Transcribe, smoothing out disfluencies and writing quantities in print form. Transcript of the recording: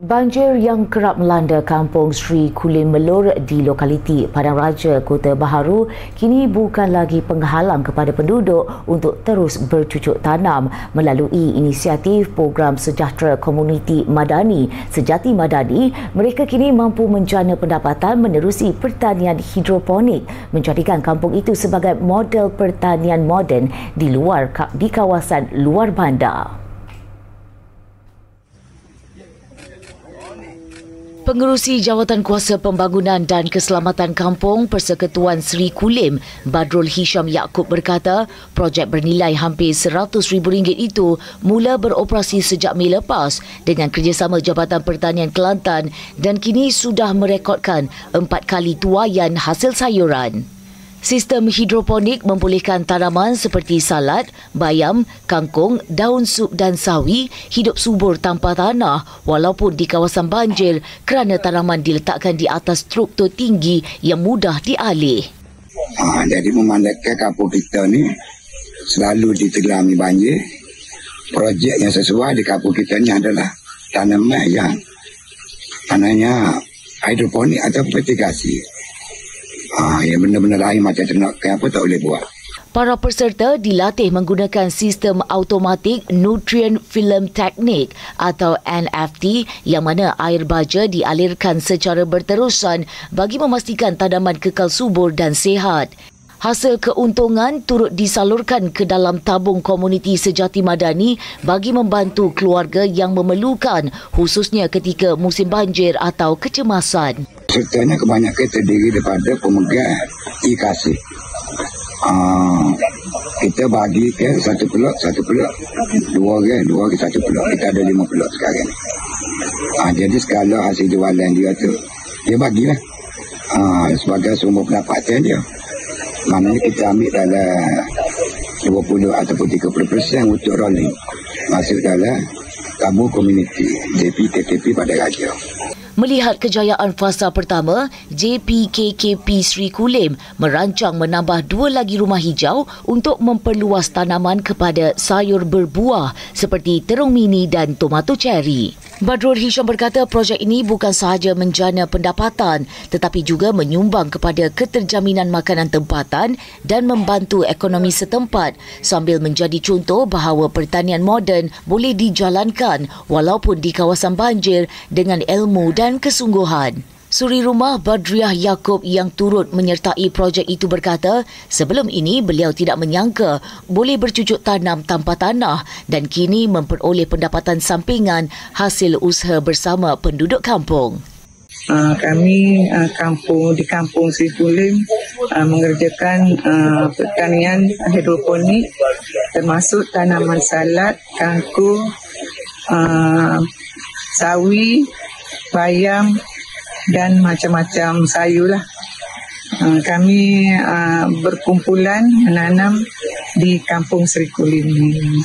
Banjir yang kerap melanda kampung Sri Kulim Melur di lokaliti Padang Raja, Kota Baharu kini bukan lagi penghalang kepada penduduk untuk terus bercucuk tanam melalui inisiatif Program Sejahtera Komuniti Madani Sejati Madani. Mereka kini mampu menjana pendapatan menerusi pertanian hidroponik, menjadikan kampung itu sebagai model pertanian moden di kawasan luar bandar. Pengerusi Jawatan Kuasa Pembangunan dan Keselamatan Kampung Persekutuan Sri Kulim, Badrul Hisham Yaakob berkata, projek bernilai hampir RM100,000 itu mula beroperasi sejak Mei lepas dengan kerjasama Jabatan Pertanian Kelantan dan kini sudah merekodkan 4 kali tuaian hasil sayuran. Sistem hidroponik membolehkan tanaman seperti salad, bayam, kangkung, daun sup dan sawi hidup subur tanpa tanah walaupun di kawasan banjir kerana tanaman diletakkan di atas struktur tinggi yang mudah dialih. Jadi memandangkan kampung kita ni selalu ditergami banjir. Projek yang sesuai di kampung kita ni adalah tanaman yang tanahnya hidroponik atau vertigasi. Yang benda-benda lain macam ternak apa tak boleh buat. Para peserta dilatih menggunakan sistem automatik Nutrient Film Technique atau NFT yang mana air baja dialirkan secara berterusan bagi memastikan tanaman kekal subur dan sihat. Hasil keuntungan turut disalurkan ke dalam tabung komuniti sejati madani bagi membantu keluarga yang memerlukan, khususnya ketika musim banjir atau kecemasan. Sertanya kebanyakan terdiri daripada pemegang e-kasih. Kita bagi ke satu pelot, dua orang satu pelot. Kita ada 5 pelot sekarang. Jadi skala hasil jualan dia tu, dia bagilah sebagai sumber pendapatan dia. Maknanya kita ambil dalam 20 ataupun 30% untuk rolling. Masuk dalam tabung komuniti JPKKP Padang Raja. Melihat kejayaan fasa pertama, JPKKP Sri Kulim merancang menambah 2 lagi rumah hijau untuk memperluas tanaman kepada sayur berbuah seperti terung mini dan tomato ceri. Badrul Hisham berkata projek ini bukan sahaja menjana pendapatan tetapi juga menyumbang kepada keterjaminan makanan tempatan dan membantu ekonomi setempat sambil menjadi contoh bahawa pertanian moden boleh dijalankan walaupun di kawasan banjir dengan ilmu dan kesungguhan. Suri rumah Badriah Yaakob yang turut menyertai projek itu berkata, sebelum ini beliau tidak menyangka boleh bercucuk tanam tanpa tanah dan kini memperoleh pendapatan sampingan hasil usaha bersama penduduk kampung. Kami di kampung Sri Kulim mengerjakan pertanian hidroponik termasuk tanaman salad, kangkung, sawi, bayam dan macam-macam sayur lah. Kami berkumpulan menanam di kampung Sri Kulim ini.